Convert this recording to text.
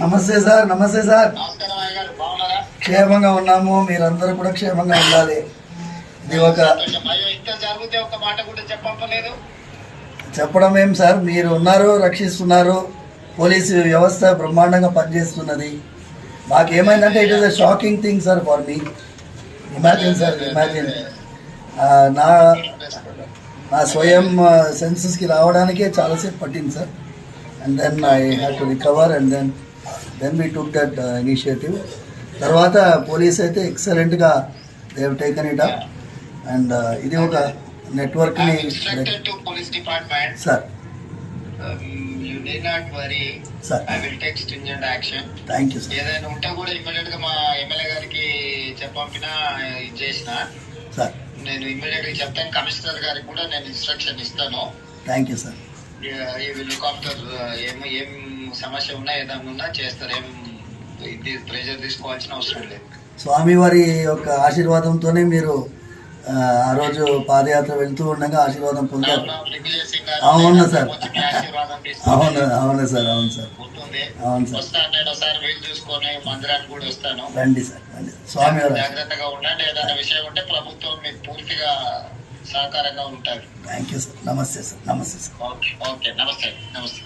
నమస్తే సార్. నమస్తే సార్. క్షేమంగా ఉన్నాము, మీరందరూ కూడా క్షేమంగా ఉండాలి. ఇది ఒక చెప్పడం ఏం సార్, మీరు ఉన్నారు, రక్షిస్తున్నారు. పోలీసు వ్యవస్థ బ్రహ్మాండంగా పనిచేస్తున్నది. మాకేమైందంటే it is a shocking thing sir for me. Imagine sir, imagine నా స్వయం సెన్సెస్కి రావడానికే చాలాసేపు పట్టింది sir. And then I have to recover and then we took that initiative. తర్వాత పోలీస్ అయితే ఎక్సలెంట్గా they have taken it up. And ఇది ఒక నెట్వర్క్ని sir. You need not worry. Sir, I will take stringent action. Thank you, sir. ఏదైనా ఉంటే కూడా immediate గా మా ఎమ్మెల్యే గారికి చెప్పంపినా ఇది చేసిన సార్. నేను ఇమ్మీడియట్ గా చెప్తాను. కమిషనర్ గారికి కూడా నేను ఇన్స్ట్రక్షన్ ఇస్తాను. Thank you sir. ఈ విల్ లుక్ ఆఫ్టర్ ఏం సమస్య ఉన్నా ఏదైనా ఉన్నా చేస్తారు. ఇది ప్రెజర్ తీసుకోవాల్సిన అవసరం లేదు. స్వామివారి యొక్క ఆశీర్వాదంతోనే మీరు ఆ రోజు పాదయాత్ర వెళ్తూ ఉండగా ఆశీర్వాదం పొందారు. అవును సార్, అవును అవును సార్, అవును సార్, అవును సార్. ఒకసారి వీలు చూసుకొని మందిరానికి కూడా వస్తాను. రండి సార్, రండి. స్వామివారు జాగ్రత్తగా ఉండండి. ఏదైనా విషయం ఉంటే ప్రభుత్వం మీకు పూర్తిగా సహకారంగా ఉంటారు. Thank you sir. నమస్తే సార్. నమస్తే సార్. Okay okay. నమస్తే నమస్తే.